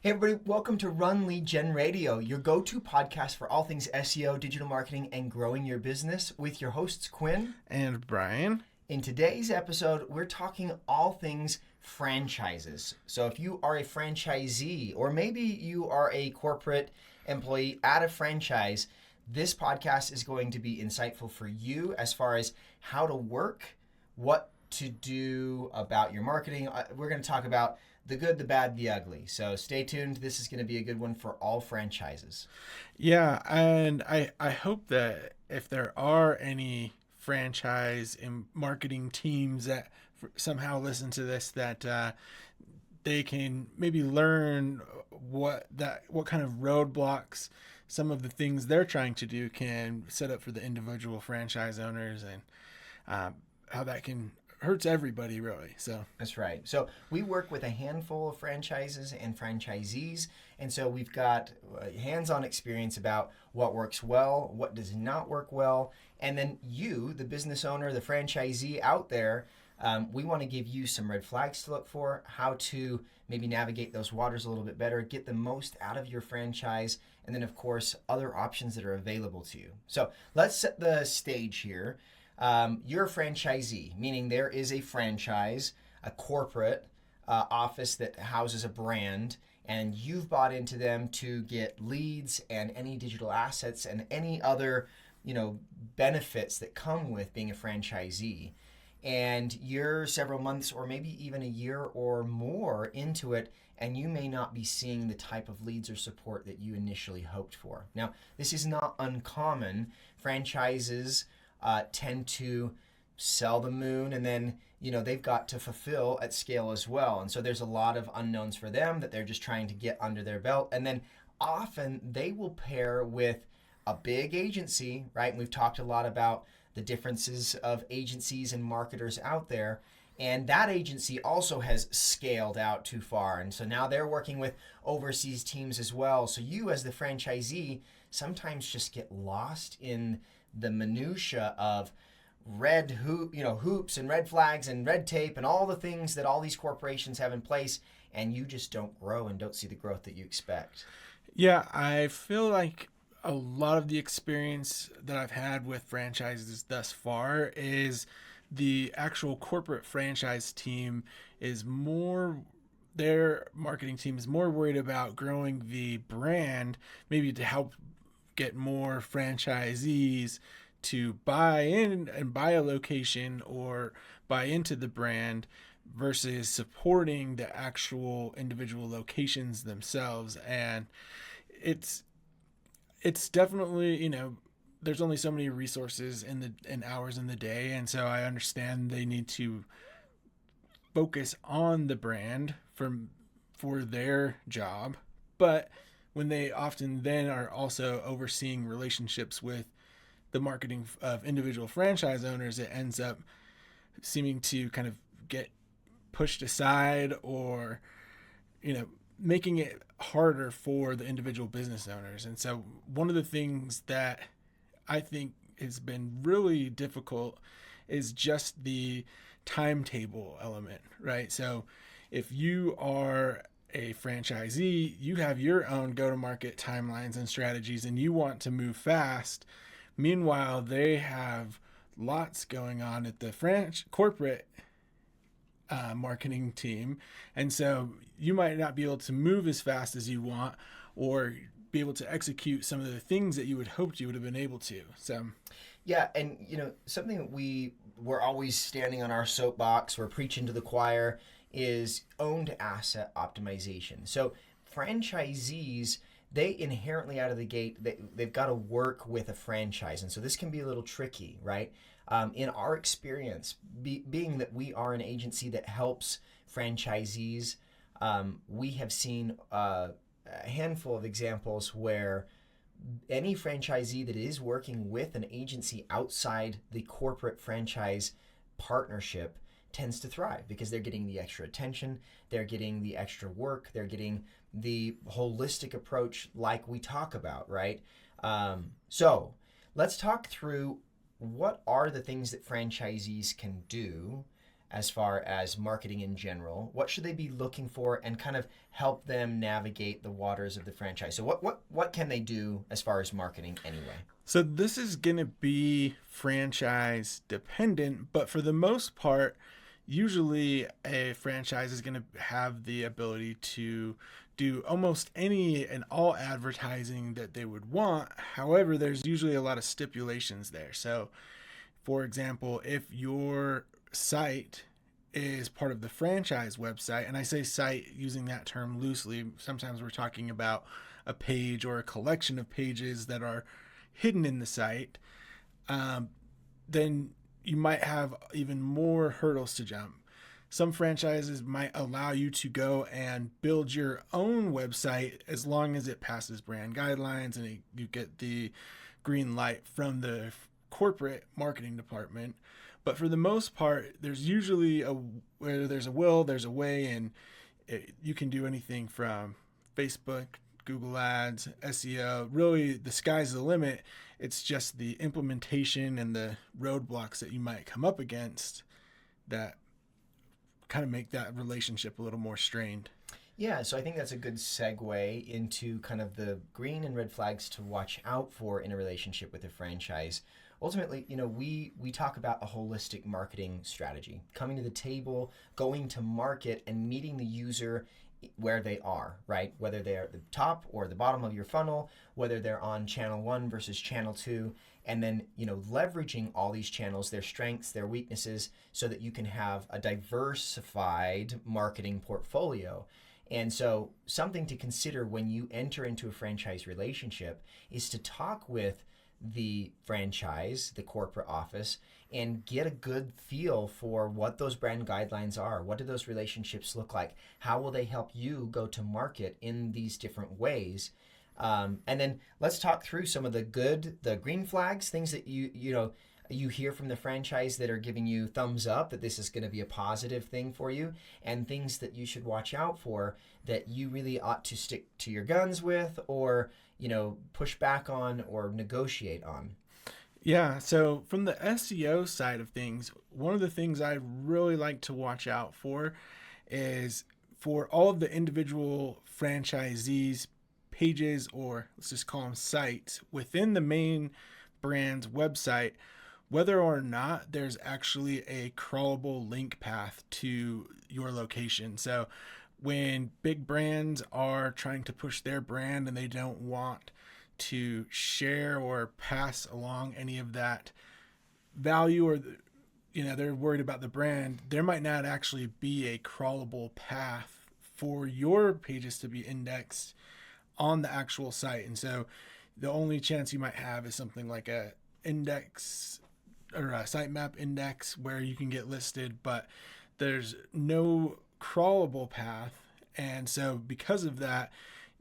Hey everybody, welcome to RunLeadGen Radio, your go-to podcast for all things SEO, digital marketing, and growing your business with your hosts Quinn and Brian. In today's episode, we're talking all things franchises. So if you are a franchisee, or maybe you are a corporate employee at a franchise, this podcast is going to be insightful for you as far as how to work, what to do about your marketing. We're going to talk about the good, the bad, the ugly. So stay tuned. This is going to be a good one for all franchises. Yeah, and I hope that if there are any franchise and marketing teams that somehow listen to this, that they can maybe learn what kind of roadblocks some of the things they're trying to do can set up for the individual franchise owners, and how that can hurts everybody, really. So that's right. So we work with a handful of franchises and franchisees, and so we've got hands-on experience about what works well, what does not work well, and then you, the business owner, the franchisee out there, we want to give you some red flags to look for, how to maybe navigate those waters a little bit better, get the most out of your franchise, and then of course other options that are available to you. So let's set the stage here. You're a franchisee, meaning there is a franchise, a corporate office that houses a brand, and you've bought into them to get leads and any digital assets and any other, benefits that come with being a franchisee. And you're several months or maybe even a year or more into it, and you may not be seeing the type of leads or support that you initially hoped for. Now, this is not uncommon. Franchises tend to sell the moon, and then they've got to fulfill at scale as well, and so there's a lot of unknowns for them that they're just trying to get under their belt. And then often they will pair with a big agency, right? And we've talked a lot about the differences of agencies and marketers out there, and that agency also has scaled out too far, and so now they're working with overseas teams as well. So you as the franchisee sometimes just get lost in the minutia of hoops and red flags and red tape and all the things that all these corporations have in place, and you just don't grow and don't see the growth that you expect. Yeah, I feel like a lot of the experience that I've had with franchises thus far is the actual corporate franchise team is more, their marketing team is more worried about growing the brand, maybe to help get more franchisees to buy in and buy a location or buy into the brand, versus supporting the actual individual locations themselves. And it's definitely, there's only so many resources in hours in the day, and so I understand they need to focus on the brand for their job, but when they often then are also overseeing relationships with the marketing of individual franchise owners, it ends up seeming to kind of get pushed aside, or, making it harder for the individual business owners. And so one of the things that I think has been really difficult is just the timetable element, right? So if you are a franchisee, you have your own go-to-market timelines and strategies, and you want to move fast. Meanwhile, they have lots going on at the corporate marketing team, and so you might not be able to move as fast as you want, or be able to execute some of the things that you would hoped you would have been able to. So yeah, and something that we're always standing on our soapbox, we're preaching to the choir, is owned asset optimization. So franchisees, they inherently out of the gate, they've got to work with a franchise, and so this can be a little tricky, right? In our experience, being that we are an agency that helps franchisees, we have seen a handful of examples where any franchisee that is working with an agency outside the corporate franchise partnership tends to thrive, because they're getting the extra attention, they're getting the extra work, they're getting the holistic approach like we talk about, right? So let's talk through what are the things that franchisees can do as far as marketing in general? What should they be looking for, and kind of help them navigate the waters of the franchise? So what can they do as far as marketing anyway? So this is going to be franchise dependent, but for the most part, usually a franchise is going to have the ability to do almost any and all advertising that they would want. However, there's usually a lot of stipulations there. So, for example, if your site is part of the franchise website, and I say site using that term loosely, sometimes we're talking about a page or a collection of pages that are hidden in the site, then you might have even more hurdles to jump. Some franchises might allow you to go and build your own website as long as it passes brand guidelines and you get the green light from the corporate marketing department. But for the most part, there's usually where there's a will, there's a way, and you can do anything from Facebook, Google Ads, SEO. Really, the sky's the limit. It's just the implementation and the roadblocks that you might come up against that kind of make that relationship a little more strained. Yeah, so I think that's a good segue into kind of the green and red flags to watch out for in a relationship with a franchise. Ultimately, we talk about a holistic marketing strategy, coming to the table, going to market, and meeting the user where they are, right? Whether they're at the top or the bottom of your funnel, whether they're on channel 1 versus channel 2, and then, leveraging all these channels, their strengths, their weaknesses, so that you can have a diversified marketing portfolio. And so something to consider when you enter into a franchise relationship is to talk with the franchise, the corporate office, and get a good feel for what those brand guidelines are. What do those relationships look like? How will they help you go to market in these different ways? And then let's talk through some of the green flags, things that you hear from the franchise that are giving you thumbs up, that this is going to be a positive thing for you, and things that you should watch out for that you really ought to stick to your guns with, or push back on or negotiate on. Yeah, so from the SEO side of things, one of the things I really like to watch out for is for all of the individual franchisees' pages, or let's just call them sites, within the main brand's website, whether or not there's actually a crawlable link path to your location. So when big brands are trying to push their brand and they don't want to share or pass along any of that value, or they're worried about the brand, there might not actually be a crawlable path for your pages to be indexed on the actual site. And so the only chance you might have is something like a index or a sitemap index where you can get listed, but there's no crawlable path. And so because of that,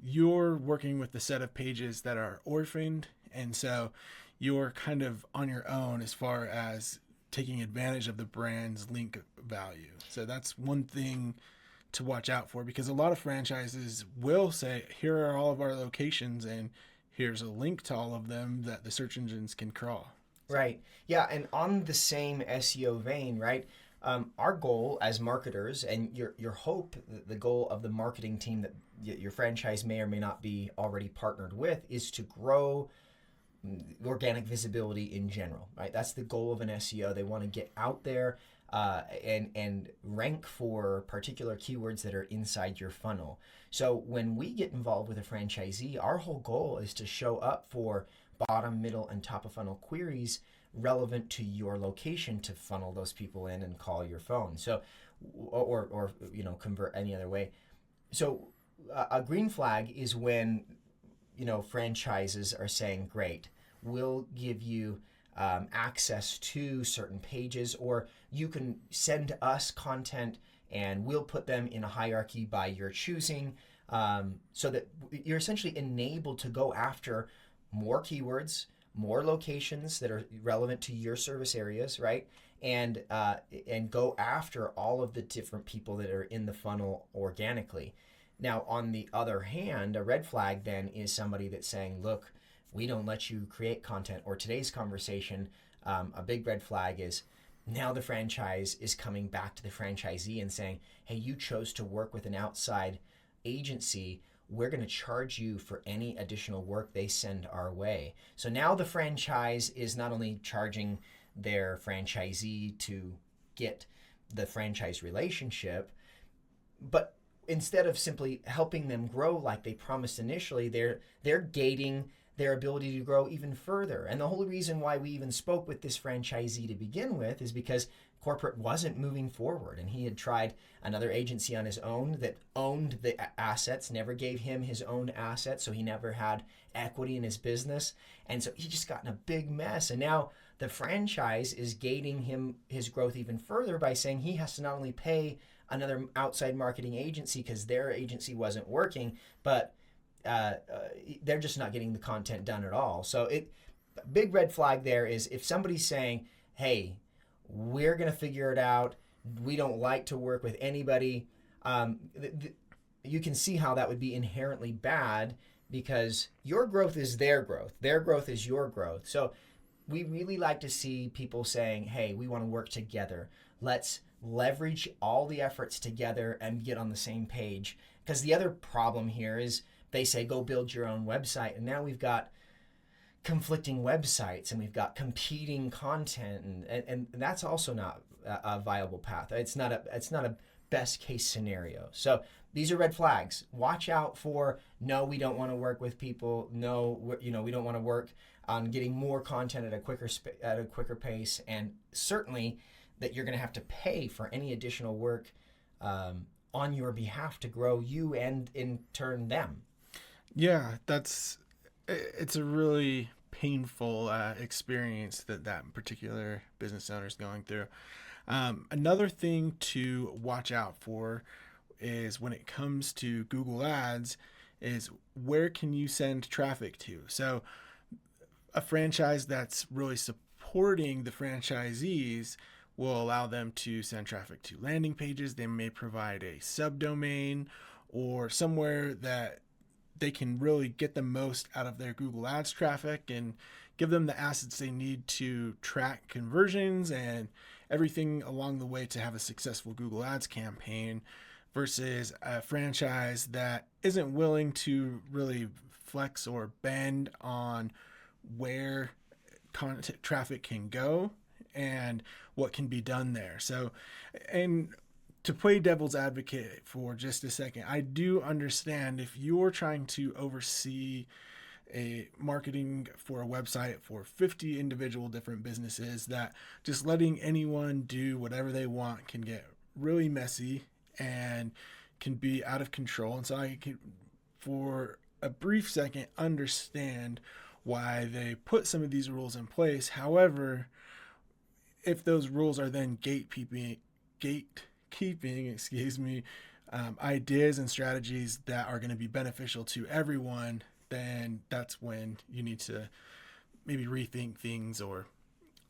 you're working with a set of pages that are orphaned, and so you're kind of on your own as far as taking advantage of the brand's link value. So that's one thing to watch out for, because a lot of franchises will say, here are all of our locations and here's a link to all of them that the search engines can crawl. Right. Yeah, and on the same SEO vein, right? Our goal as marketers, and your hope, the goal of the marketing team that your franchise may or may not be already partnered with, is to grow organic visibility in general, right? That's the goal of an SEO. They want to get out there and rank for particular keywords that are inside your funnel. So when we get involved with a franchisee, our whole goal is to show up for bottom, middle, and top of funnel queries relevant to your location to funnel those people in and call your phone. So, or convert any other way. So a green flag is when, franchises are saying, great, we'll give you access to certain pages, or you can send us content and we'll put them in a hierarchy by your choosing, so that you're essentially enabled to go after more keywords, more locations that are relevant to your service areas, right? And go after all of the different people that are in the funnel organically. Now, on the other hand, a red flag then is somebody that's saying, look, we don't let you create content. Or today's conversation, a big red flag is, Now the franchise is coming back to the franchisee and saying, hey, you chose to work with an outside agency. We're going to charge you for any additional work they send our way. So now the franchise is not only charging their franchisee to get the franchise relationship, but instead of simply helping them grow like they promised initially, they're gating their ability to grow even further. And the whole reason why we even spoke with this franchisee to begin with is because corporate wasn't moving forward, and he had tried another agency on his own that owned the assets, never gave him his own assets, so he never had equity in his business, and so he just got in a big mess. And now the franchise is gating his growth even further by saying he has to not only pay another outside marketing agency because their agency wasn't working, but they're just not getting the content done at all. So big red flag there is if somebody's saying, hey, we're going to figure it out, we don't like to work with anybody, you can see how that would be inherently bad, because your growth is their growth is your growth. So we really like to see people saying, hey, we want to work together. Let's leverage all the efforts together and get on the same page. Because the other problem here is they say, go build your own website. And now we've got conflicting websites and we've got competing content. And that's also not a viable path. It's not a best case scenario. So these are red flags. Watch out for, no, we don't want to work with people. No, we don't want to work on getting more content at a quicker pace. And certainly that you're going to have to pay for any additional work on your behalf to grow you and in turn them. Yeah, it's a really painful experience that particular business owner is going through. Another thing to watch out for is when it comes to Google Ads is where can you send traffic to? So a franchise that's really supporting the franchisees will allow them to send traffic to landing pages. They may provide a subdomain or somewhere that they can really get the most out of their Google Ads traffic and give them the assets they need to track conversions and everything along the way to have a successful Google Ads campaign, versus a franchise that isn't willing to really flex or bend on where content traffic can go and what can be done there. So, and to play devil's advocate for just a second, I do understand if you're trying to oversee a marketing for a website for 50 individual different businesses, that just letting anyone do whatever they want can get really messy and can be out of control. And so I can, for a brief second, understand why they put some of these rules in place. However, if those rules are then gatekeeping, ideas and strategies that are going to be beneficial to everyone, then that's when you need to maybe rethink things or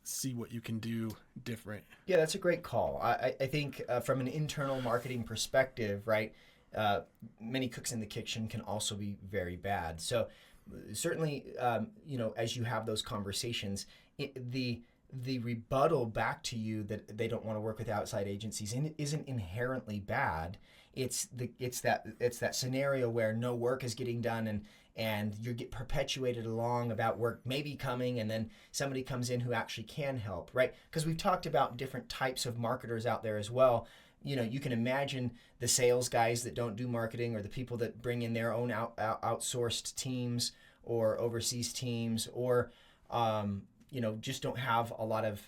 see what you can do different. Yeah, that's a great call. I think from an internal marketing perspective, right, many cooks in the kitchen can also be very bad. So certainly, as you have those conversations, the rebuttal back to you that they don't want to work with outside agencies isn't inherently bad. It's that scenario where no work is getting done and you get perpetuated along about work maybe coming, and then somebody comes in who actually can help, right? Because we've talked about different types of marketers out there as well. You can imagine the sales guys that don't do marketing, or the people that bring in their own outsourced teams or overseas teams, or just don't have a lot of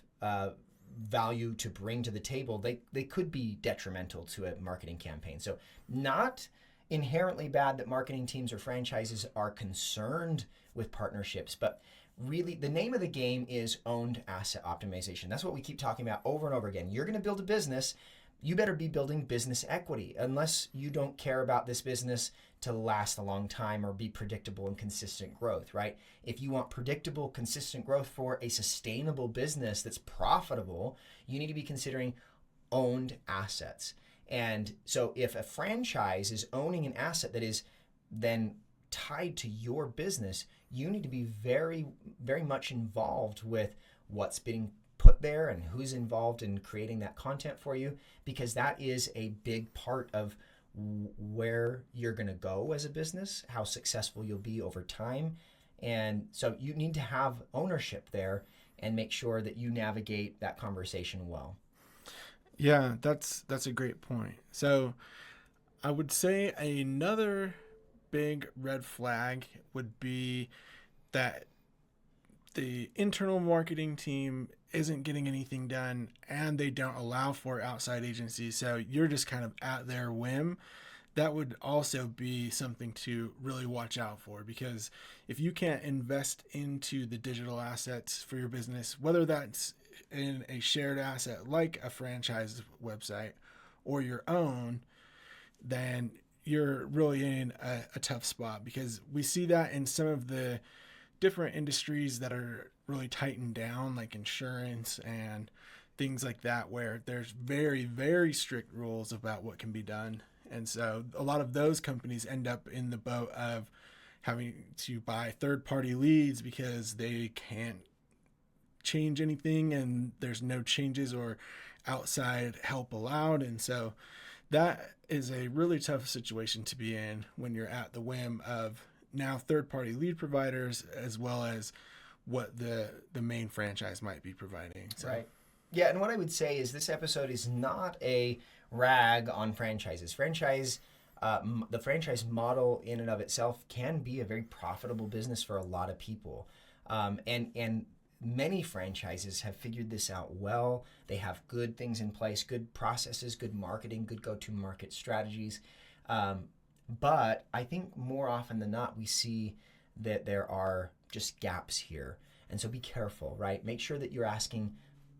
value to bring to the table. They could be detrimental to a marketing campaign. So not inherently bad that marketing teams or franchises are concerned with partnerships, but really the name of the game is owned asset optimization. That's what we keep talking about over and over again. You're going to build a business, you better be building business equity, unless you don't care about this business to last a long time or be predictable and consistent growth, right? If you want predictable, consistent growth for a sustainable business that's profitable, you need to be considering owned assets. And so if a franchise is owning an asset that is then tied to your business, you need to be very, very much involved with what's being put out there and who's involved in creating that content for you, because that is a big part of where you're going to go as a business, how successful you'll be over time. And so you need to have ownership there and make sure that you navigate that conversation well. Yeah, that's a great point. So I would say another big red flag would be that the internal marketing team isn't getting anything done and they don't allow for outside agencies. So you're just kind of at their whim. That would also be something to really watch out for, because if you can't invest into the digital assets for your business, whether that's in a shared asset like a franchise website or your own, then you're really in a tough spot, because we see that in some of the different industries that are really tightened down, like insurance and things like that, where there's very, very strict rules about what can be done. And so a lot of those companies end up in the boat of having to buy third-party leads because they can't change anything and there's no changes or outside help allowed. And so that is a really tough situation to be in when you're at the whim of now third-party lead providers, as well as what the main franchise might be providing. So. Right. Yeah, and what I would say is this episode is not a rag on franchises. The franchise model in and of itself can be a very profitable business for a lot of people. And many franchises have figured this out well. They have good things in place, good processes, good marketing, good go-to-market strategies. But I think more often than not, we see that there are just gaps here. And so be careful, right? Make sure that you're asking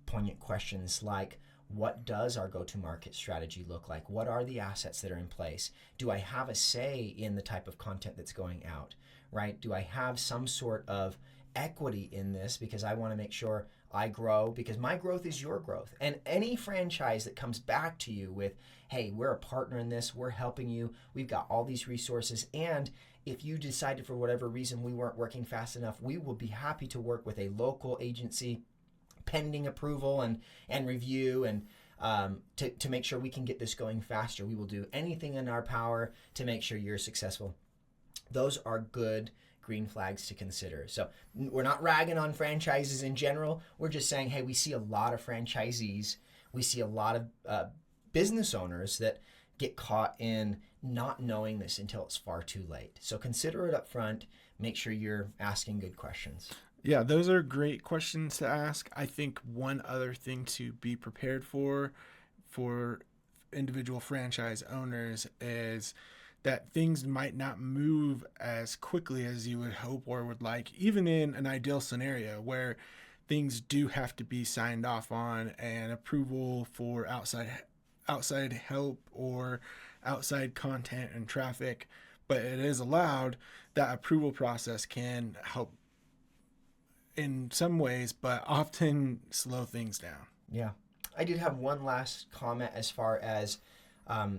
poignant questions like, what does our go-to-market strategy look like? What are the assets that are in place? Do I have a say in the type of content that's going out, right? Do I have some sort of equity in this, because I want to make sure I grow, because my growth is your growth. And any franchise that comes back to you with, hey, we're a partner in this, we're helping you, we've got all these resources, and if you decided for whatever reason we weren't working fast enough, we will be happy to work with a local agency pending approval and review, and to make sure we can get this going faster. We will do anything in our power to make sure you're successful. Those are good green flags to consider. So we're not ragging on franchises in general. We're just saying, hey, we see a lot of franchisees. We see a lot of business owners that get caught in not knowing this until it's far too late. So consider it up front. Make sure you're asking good questions. Yeah, those are great questions to ask. I think one other thing to be prepared for individual franchise owners is that things might not move as quickly as you would hope or would like, even in an ideal scenario where things do have to be signed off on and approval for outside help or outside content and traffic, but it is allowed. That approval process can help in some ways, but often slow things down. Yeah. I did have one last comment as far as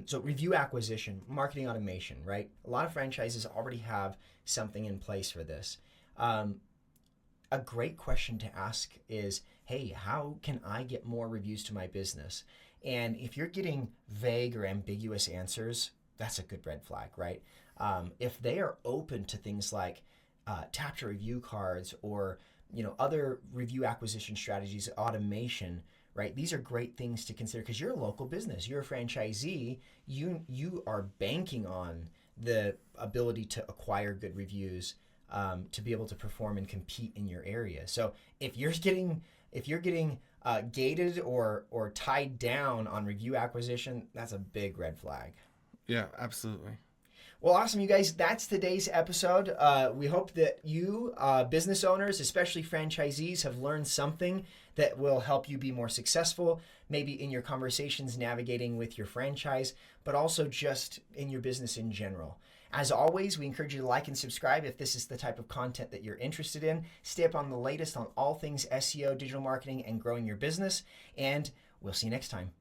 so review acquisition, marketing automation, right? A lot of franchises already have something in place for this. A great question to ask is, hey, how can I get more reviews to my business? And if you're getting vague or ambiguous answers, that's a good red flag, right? If they are open to things like tap to review cards or other review acquisition strategies, automation, right? These are great things to consider, because you're a local business. You're a franchisee. You are banking on the ability to acquire good reviews to be able to perform and compete in your area. So if you're getting gated or tied down on review acquisition, that's a big red flag. Yeah, absolutely. Well, awesome, you guys. That's today's episode. We hope that you, business owners, especially franchisees, have learned something that will help you be more successful, maybe in your conversations navigating with your franchise, but also just in your business in general. As always, we encourage you to like and subscribe if this is the type of content that you're interested in. Stay up on the latest on all things SEO, digital marketing, and growing your business. And we'll see you next time.